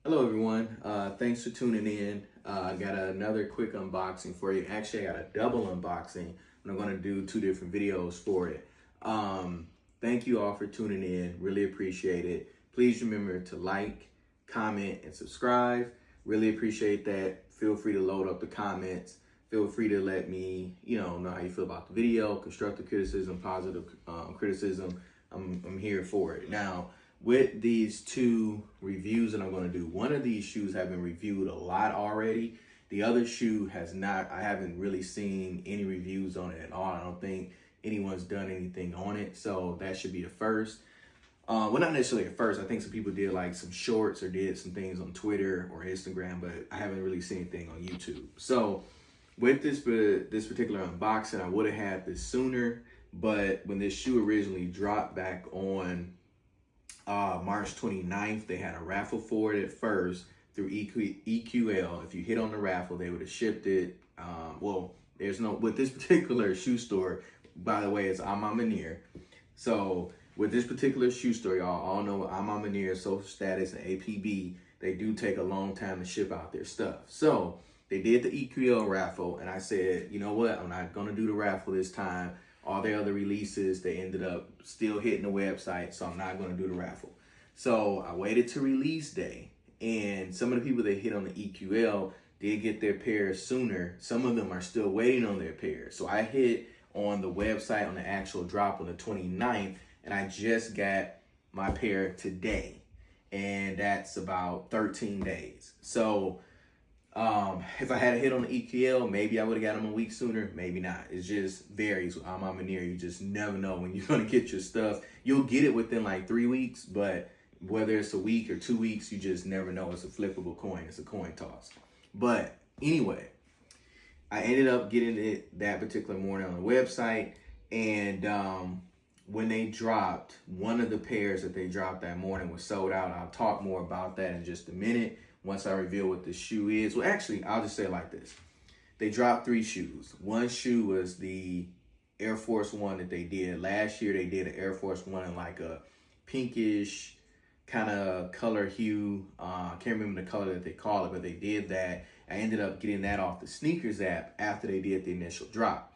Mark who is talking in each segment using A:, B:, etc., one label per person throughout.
A: Hello everyone, thanks for tuning in. I got another quick unboxing for you. Actually, I got a double unboxing, and I'm going to do two different videos for it. Thank you all for tuning in, really appreciate it. Please remember to like, comment, and subscribe. Really appreciate that. Feel free to load up the comments. Feel free to let me, know how you feel about the video, constructive criticism, positive criticism. I'm here for it. Now, with these two reviews that I'm going to do, one of these shoes have been reviewed a lot already. The other shoe has not. I haven't really seen any reviews on it at all. I don't think anyone's done anything on it, so that should be the first. Well, not necessarily at first. I think some people did like some shorts or did some things on Twitter or Instagram, but I haven't really seen anything on YouTube. So with this particular unboxing, I would have had this sooner, but when this shoe originally dropped back on March 29th, they had a raffle for it at first through EQL. If you hit on the raffle, they would have shipped it. With this particular shoe store, by the way, it's A Ma Maniere. So with this particular shoe store, y'all all know A Ma Maniere, Social Status, and APB, they do take a long time to ship out their stuff. So they did the EQL raffle, and I said, you know what, I'm not going to do the raffle this time. All their other releases, they ended up still hitting the website, so I'm not going to do the raffle. So I waited to release day, and some of the people that hit on the EQL did get their pairs sooner. Some of them are still waiting on their pairs. So I hit on the website on the actual drop on the 29th, and I just got my pair today, and that's about 13 days. So if I had a hit on the EQL, maybe I would have got them a week sooner, maybe not. It just varies with A Ma Maniere. You just never know when you're going to get your stuff. You'll get it within like 3 weeks, but whether it's a week or 2 weeks, you just never know. It's a flippable coin. It's a coin toss. But anyway, I ended up getting it that particular morning on the website, and when they dropped, one of the pairs that they dropped that morning was sold out. I'll talk more about that in just a minute once I reveal what the shoe is. Well, actually, I'll just say it like this. They dropped 3 shoes. One shoe was the Air Force One that they did. Last year, they did an Air Force One in like a pinkish kind of color hue. I can't remember the color that they call it, but they did that. I ended up getting that off the sneakers app after they did the initial drop.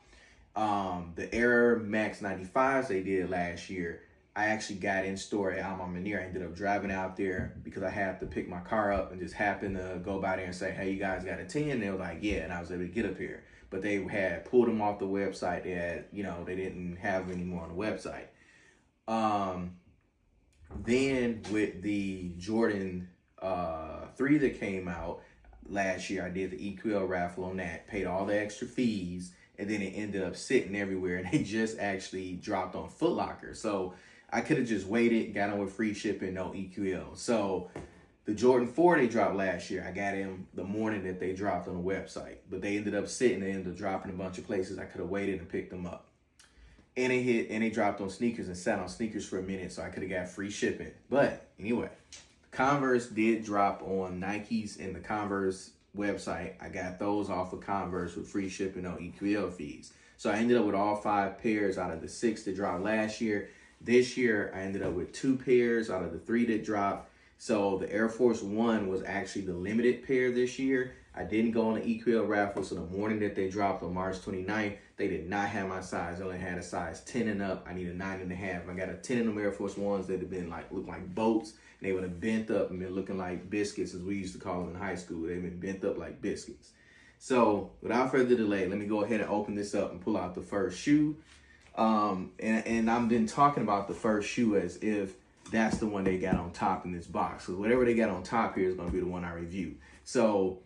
A: The Air Max 95s they did last year, I actually got in store at A Ma Maniere. I ended up driving out there because I had to pick my car up and just happened to go by there and say, hey, you guys got a 10? They were like, yeah, and I was able to get up here. But they had pulled them off the website. They had, they didn't have any more on the website. Then with the Jordan 3 that came out last year, I did the EQL raffle on that, paid all the extra fees, and then it ended up sitting everywhere, and they just actually dropped on Foot Locker. So I could have just waited, got them with free shipping, no EQL. So the Jordan 4 they dropped last year, I got them the morning that they dropped on the website. But they ended up sitting, they ended up dropping a bunch of places. I could have waited and picked them up. And they dropped on sneakers and sat on sneakers for a minute, so I could have got free shipping. But anyway, Converse did drop on Nike's and the Converse website. I got those off of Converse with free shipping on EQL fees. So I ended up with all 5 pairs out of the 6 that dropped last year. This year, I ended up with 2 pairs out of the 3 that dropped. So the Air Force One was actually the limited pair this year. I didn't go on the EQL raffle, so the morning that they dropped on March 29th, they did not have my size. They only had a size 10 and up. I need a 9.5. I got a 10 in them Air Force Ones that have been looked like boats, and they would have bent up and been looking like biscuits, as we used to call them in high school. They've been bent up like biscuits. So without further delay, let me go ahead and open this up and pull out the first shoe. And I've been talking about the first shoe as if that's the one they got on top in this box. So whatever they got on top here is going to be the one I review. So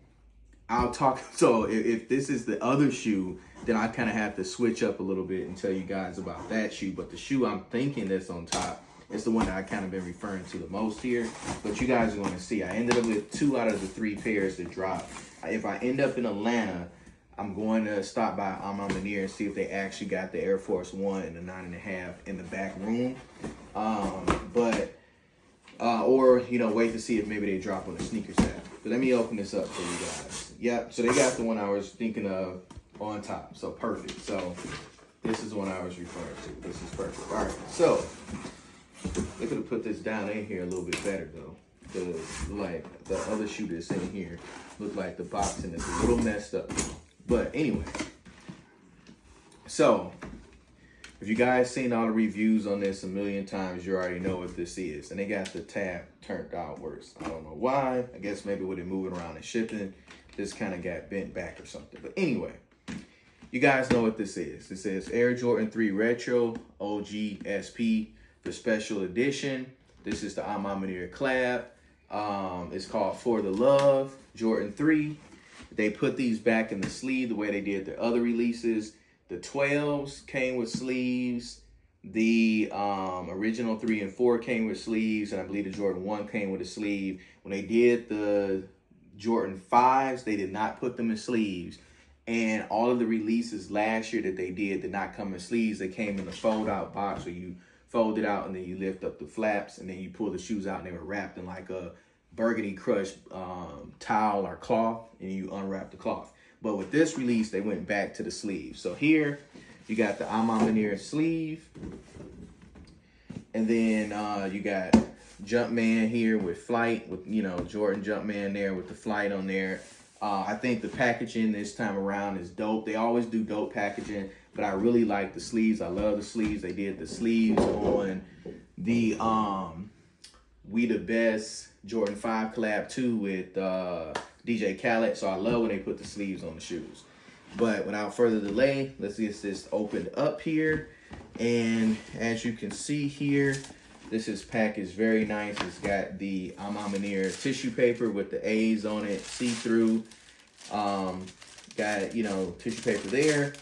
A: if this is the other shoe, then I kind of have to switch up a little bit and tell you guys about that shoe. But the shoe I'm thinking that's on top is the one that I kind of been referring to the most here. But you guys are going to see, I ended up with 2 out of the 3 pairs that dropped. If I end up in Atlanta, I'm going to stop by A Ma Maniere and see if they actually got the Air Force One and the 9.5 in the back room. Or wait to see if maybe they drop on the sneakers app. But let me open this up for you guys. Yep, so they got the one I was thinking of on top. So perfect. So this is the one I was referring to. This is perfect. All right, so they could have put this down in here a little bit better though. the other shoe that's in here. Look like the boxing is a little messed up. But anyway, so if you guys seen all the reviews on this a million times, you already know what this is. And they got the tab turned outwards. I don't know why. I guess maybe with it moving around and shipping, this kind of got bent back or something. But anyway, you guys know what this is. This is Air Jordan 3 Retro OG SP, the special edition. This is the A Ma Maniere collab. It's called For the Love Jordan 3. They put these back in the sleeve the way they did their other releases. The 12s came with sleeves. The original 3 and 4 came with sleeves, and I believe the Jordan 1 came with a sleeve. When they did the Jordan 5s, they did not put them in sleeves. And all of the releases last year that they did not come in sleeves. They came in a fold-out box where you fold it out and then you lift up the flaps and then you pull the shoes out and they were wrapped in like a burgundy crushed towel or cloth, and you unwrap the cloth. But with this release, they went back to the sleeve. So here you got the A Ma Maniere sleeve, and then you got Jumpman here with Flight, with, you know, Jordan Jumpman there with the Flight on there. I think the packaging this time around is dope. They always do dope packaging, but I really like the sleeves. I love the sleeves. They did the sleeves on the We the Best Jordan 5 collab too with DJ Khaled. So I love when they put the sleeves on the shoes. But without further delay, let's get this opened up here. And as you can see here, this is packaged very nice. It's got the A Ma Maniere tissue paper with the A's on it, see-through. Got, you know, tissue paper there.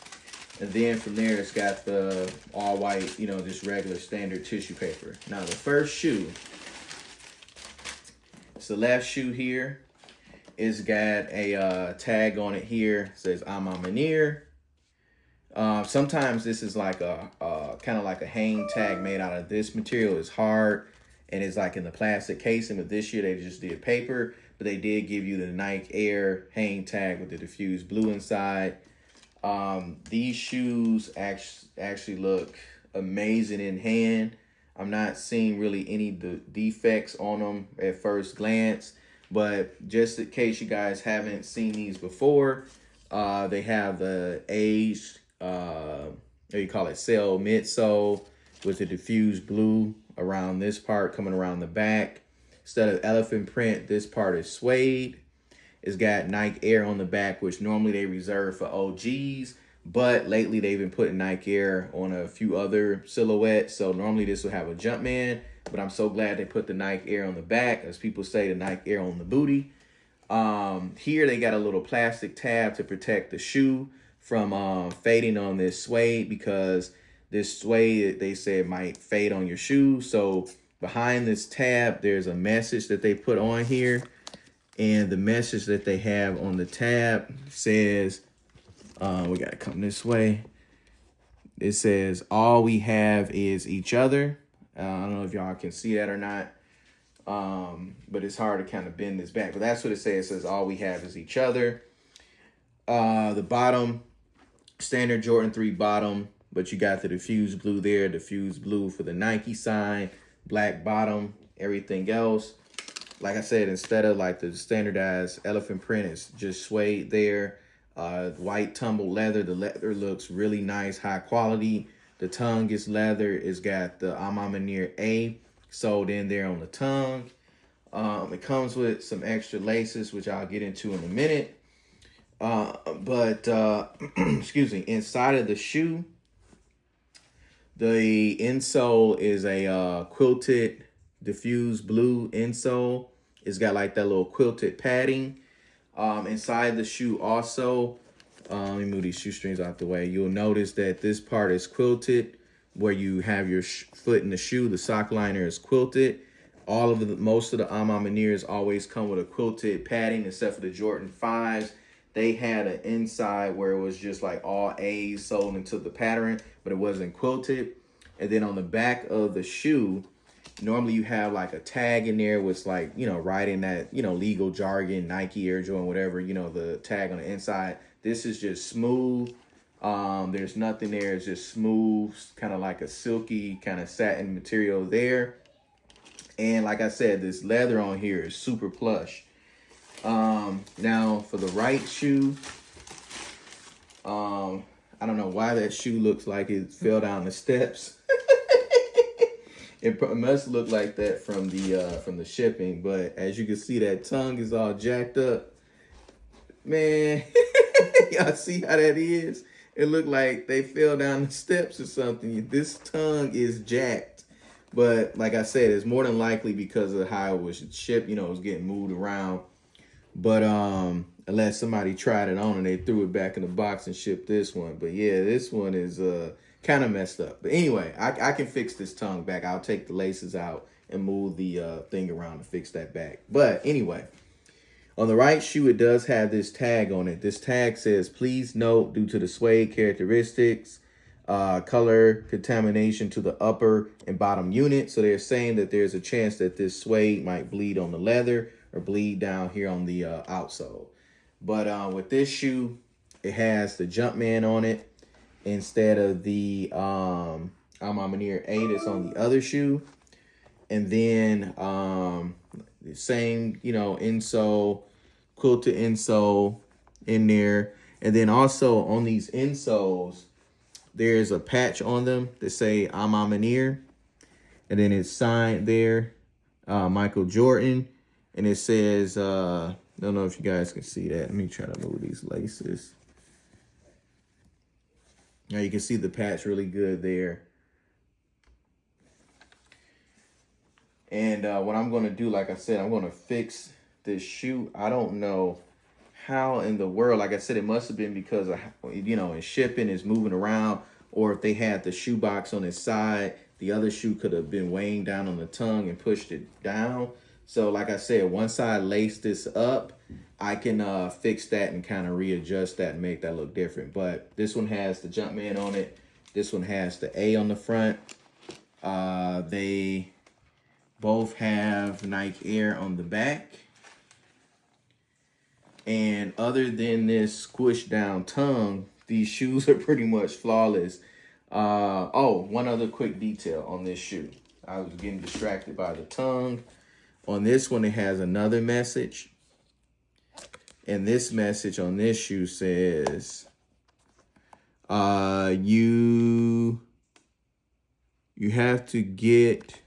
A: And then from there, it's got the all white, you know, just regular standard tissue paper. Now the first shoe, it's the left shoe here. It's got a tag on it here. It says A Ma Maniere. Sometimes this is like a kind of like a hang tag made out of this material. It's hard and it's like in the plastic casing, but this year they just did paper, but they did give you the Nike Air hang tag with the diffused blue inside. These shoes actually look amazing in hand. I'm not seeing really any defects on them at first glance, but just in case you guys haven't seen these before, they have the aged, what you call it, cell midsole with the diffused blue around this part coming around the back. Instead of elephant print, this part is suede. It's got Nike Air on the back, which normally they reserve for OGs, but lately they've been putting Nike Air on a few other silhouettes. So normally this will have a Jumpman, but I'm so glad they put the Nike Air on the back, as people say, the Nike Air on the booty. Here they got a little plastic tab to protect the shoe from fading on this suede, because this suede, they said, might fade on your shoe. So behind this tab, there's a message that they put on here. And the message that they have on the tab says, we got to come this way. It says, all we have is each other. I don't know if y'all can see that or not. But it's hard to kind of bend this back. But that's what it says. It says, all we have is each other. The bottom, standard Jordan 3 bottom, but you got the diffused blue there, diffused blue for the Nike sign, black bottom, everything else. Like I said, instead of like the standardized elephant print, it's just suede there. White tumbled leather. The leather looks really nice, high quality. The tongue is leather. It's got the A Ma Maniere A sewed in there on the tongue. It comes with some extra laces, which I'll get into in a minute. Excuse me, inside of the shoe, the insole is a quilted diffused blue insole. It's got like that little quilted padding. Inside the shoe also, let me move these shoestrings out the way. You'll notice that this part is quilted, where you have your foot in the shoe. The sock liner is quilted. Most of the A Ma Manieres always come with a quilted padding, except for the Jordan 5s. They had an inside where it was just like all A's sewn into the pattern, but it wasn't quilted. And then on the back of the shoe, normally you have like a tag in there with, like, you know, writing that, you know, legal jargon, Nike, Air Jordan, whatever, you know, the tag on the inside. This is just smooth. There's nothing there. It's just smooth, kind of like a silky kind of satin material there. And like I said, this leather on here is super plush. Now for the right shoe, I don't know why that shoe looks like it fell down the steps. It must look like that from the shipping, but as you can see, that tongue is all jacked up. Man, y'all see how that is? It looked like they fell down the steps or something. This tongue is jacked. But like I said, it's more than likely because of how it was shipped, you know, it was getting moved around. But unless somebody tried it on and they threw it back in the box and shipped this one. But yeah, this one is kind of messed up. But anyway, I can fix this tongue back. I'll take the laces out and move the thing around to fix that back. But anyway, on the right shoe, it does have this tag on it. This tag says, please note, due to the suede characteristics, color contamination to the upper and bottom unit. So they're saying that there's a chance that this suede might bleed on the leather or bleed down here on the outsole. But with this shoe, it has the Jumpman on it instead of the A Ma Maniere A that's on the other shoe. And then the same, you know, insole, quilted insole in there. And then also on these insoles, there's a patch on them that say A Ma Maniere. And then it's signed there, Michael Jordan. And it says, I don't know if you guys can see that. Let me try to move these laces. Now you can see the patch really good there. And what I'm going to do, like I said, I'm going to fix this shoe. I don't know how in the world, like I said, it must have been because of, you know, in shipping is moving around, or if they had the shoe box on its side, the other shoe could have been weighing down on the tongue and pushed it down. So like I said, once I lace this up, I can fix that and kind of readjust that and make that look different. But this one has the Jumpman on it. This one has the A on the front. They both have Nike Air on the back. And other than this squished down tongue, these shoes are pretty much flawless. Oh, one other quick detail on this shoe. I was getting distracted by the tongue. On this one, it has another message. And this message on this shoe says, you have to get,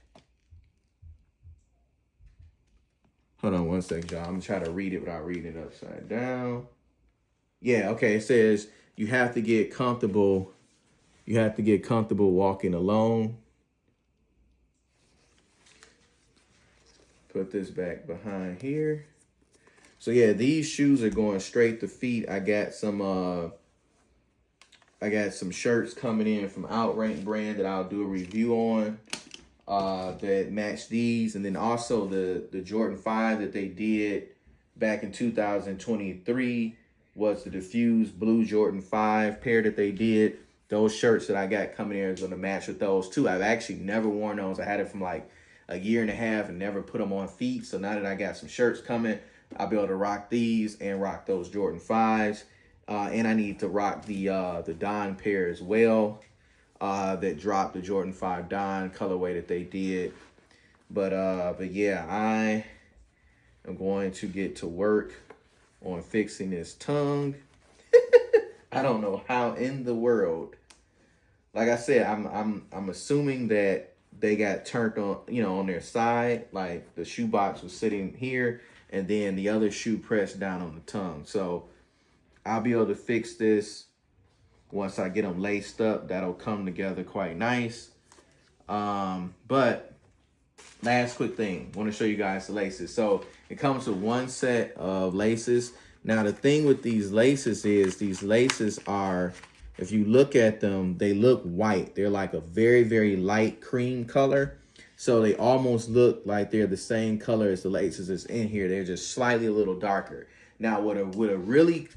A: hold on one second, y'all. I'm gonna try to read it without reading it upside down. Yeah, okay, it says you have to get comfortable. You have to get comfortable walking alone. Put this back behind here. So yeah, these shoes are going straight to feet. I got some shirts coming in from Outrank brand that I'll do a review on that match these. And then also the Jordan 5 that they did back in 2023 was the Diffused Blue Jordan 5 pair that they did. Those shirts that I got coming in is going to match with those too. I've actually never worn those. I had it from like a year and a half and never put them on feet. So now that I got some shirts coming, I'll be able to rock these and rock those Jordan 5s. And I need to rock the Don pair as well that dropped the Jordan 5 Don colorway that they did. But yeah, I am going to get to work on fixing this tongue. I don't know how in the world. Like I said, I'm assuming that they got turned on, you know, on their side. Like the shoe box was sitting here and then the other shoe pressed down on the tongue. So I'll be able to fix this once I get them laced up. That'll come together quite nice. But last quick thing, I want to show you guys the laces. So it comes with one set of laces. Now the thing with these laces is these laces are, if you look at them, they look white. They're like a very, very light cream color. So they almost look like they're the same color as the laces that's in here. They're just slightly a little darker. Now, what would have really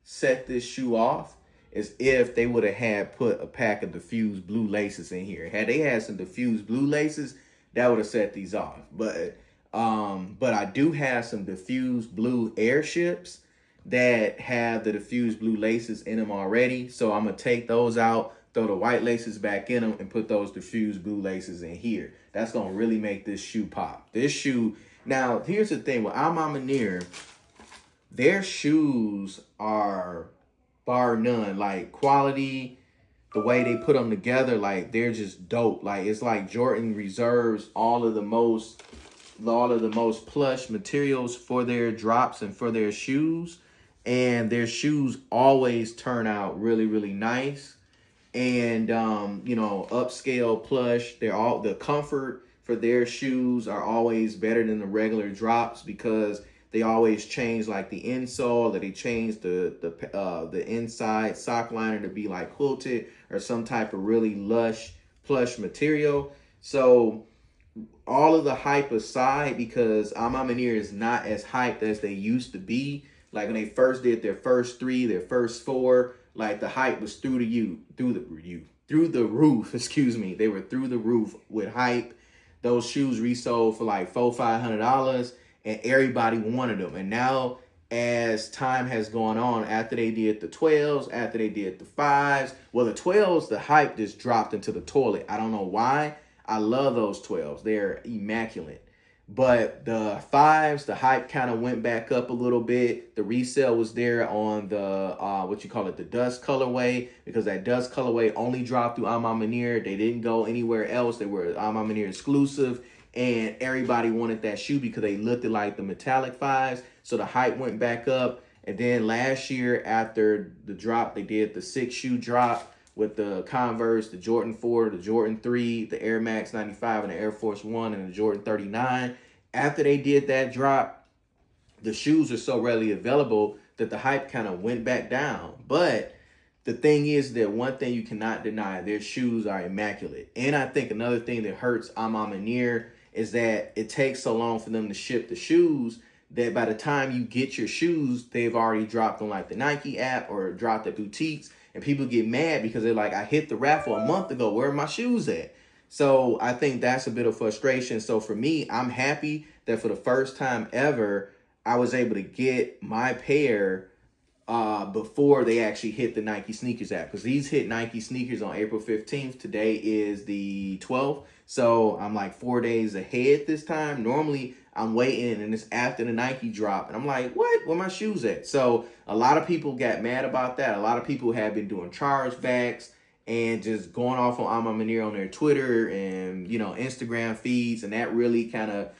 A: set this shoe off is if they would have had put a pack of Diffused Blue laces in here. Had they had some Diffused Blue laces, that would have set these off. But I do have some Diffused Blue airships that have the Diffused Blue laces in them already. So I'm going to take those out, throw the white laces back in them, and put those diffused blue laces in here. That's going to really make this shoe pop. This shoe, now, here's the thing. With A Ma Maniere, their shoes are bar none. Like, quality, the way they put them together, like, they're just dope. Like, it's like Jordan reserves all of the most plush materials for their drops and for their shoes. And their shoes always turn out really, really nice. And, you know, upscale plush. They're all, the comfort for their shoes are always better than the regular drops because they always change like the insole, that they change the inside sock liner to be like quilted or some type of really lush plush material. So all of the hype aside, because A Ma Maniere is not as hyped as they used to be. Like when they first did their first 3, their first 4, like the hype was through the roof, excuse me. They were through the roof with hype. Those shoes resold for like $400-$500 and everybody wanted them. And now as time has gone on, after they did the 12s, after they did the 5s, well, the 12s, the hype just dropped into the toilet. I don't know why. I love those 12s. They're immaculate. But the 5s, the hype kind of went back up a little bit. The resale was there on the, the dust colorway, because that dust colorway only dropped through A Ma Maniere. They didn't go anywhere else. They were A Ma Maniere exclusive, and everybody wanted that shoe because they looked like the metallic 5s. So the hype went back up. And then last year after the drop, they did the 6 shoe drop with the Converse, the Jordan 4, the Jordan 3, the Air Max 95, and the Air Force 1, and the Jordan 39. After they did that drop, the shoes are so readily available that the hype kind of went back down. But the thing is that one thing you cannot deny, their shoes are immaculate. And I think another thing that hurts A Ma Maniere is that it takes so long for them to ship the shoes that by the time you get your shoes, they've already dropped on like the Nike app or dropped at boutiques. And people get mad because they're like, I hit the raffle a month ago. Where are my shoes at? So I think that's a bit of frustration. So for me, I'm happy that for the first time ever, I was able to get my pair before they actually hit the Nike sneakers app. Because these hit Nike sneakers on April 15th. Today is the 12th. So I'm like 4 days ahead this time. Normally, I'm waiting and it's after the Nike drop. And I'm like, what? Where my shoes at? So a lot of people got mad about that. A lot of people have been doing chargebacks and just going off on A Ma Maniere on their Twitter and, you know, Instagram feeds. And that really kind of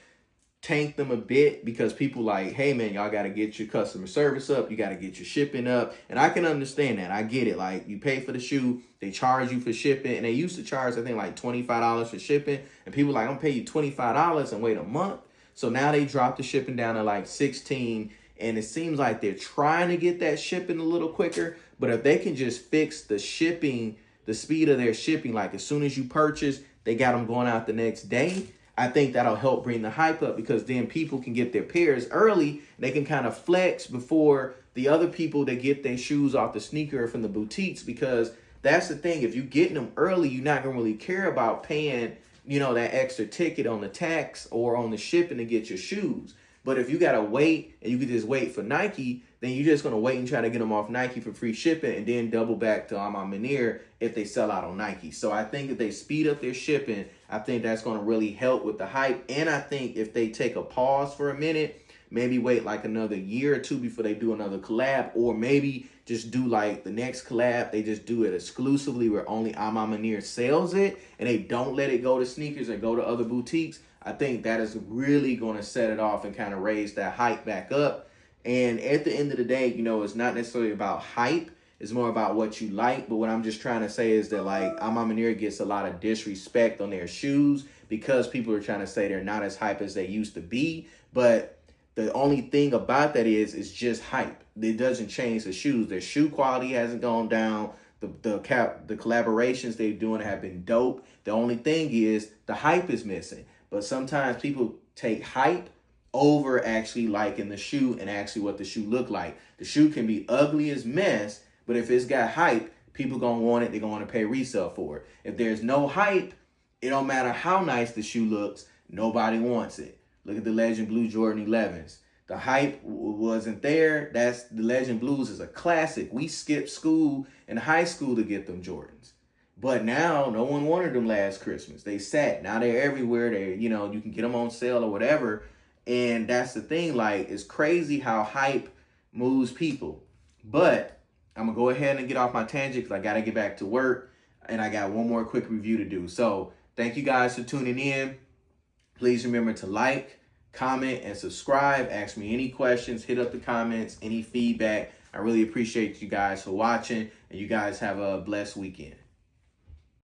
A: tanked them a bit because people like, hey, man, y'all got to get your customer service up. You got to get your shipping up. And I can understand that. I get it. Like, you pay for the shoe. They charge you for shipping. And they used to charge, I think, like $25 for shipping. And people like, I'm going to pay you $25 and wait a month. So now they dropped the shipping down to like 16, and it seems like they're trying to get that shipping a little quicker. But if they can just fix the shipping, the speed of their shipping, like as soon as you purchase, they got them going out the next day, I think that'll help bring the hype up, because then people can get their pairs early. They can kind of flex before the other people that get their shoes off the sneaker from the boutiques, because that's the thing. If you're getting them early, you're not going to really care about paying, you know, that extra ticket on the tax or on the shipping to get your shoes. But if you got to wait and you can just wait for Nike, then you're just going to wait and try to get them off Nike for free shipping and then double back to A Ma Maniere if they sell out on Nike. So I think if they speed up their shipping, I think that's going to really help with the hype. And I think if they take a pause for a minute, maybe wait like another year or two before they do another collab, or maybe just do like the next collab, they just do it exclusively where only A Ma Maniere sells it and they don't let it go to sneakers and go to other boutiques. I think that is really going to set it off and kind of raise that hype back up. And at the end of the day, you know, it's not necessarily about hype. It's more about what you like. But what I'm just trying to say is that, like, A Ma Maniere gets a lot of disrespect on their shoes because people are trying to say they're not as hype as they used to be. But the only thing about that is just hype. It doesn't change the shoes. Their shoe quality hasn't gone down. The collaborations they're doing have been dope. The only thing is the hype is missing. But sometimes people take hype over actually liking the shoe and actually what the shoe look like. The shoe can be ugly as mess, but if it's got hype, people gonna want it. They're gonna pay resale for it. If there's no hype, it don't matter how nice the shoe looks, nobody wants it. Look at the Legend Blue Jordan 11s. The hype wasn't there. The Legend Blues is a classic. We skipped school in high school to get them Jordans. But now no one wanted them last Christmas. They sat. Now they're everywhere. They, you know, you can get them on sale or whatever. And that's the thing. Like, it's crazy how hype moves people. But I'm going to go ahead and get off my tangent because I got to get back to work. And I got one more quick review to do. So thank you guys for tuning in. Please remember to like, comment, and subscribe. Ask me any questions. Hit up the comments. Any feedback. I really appreciate you guys for watching. And you guys have a blessed weekend.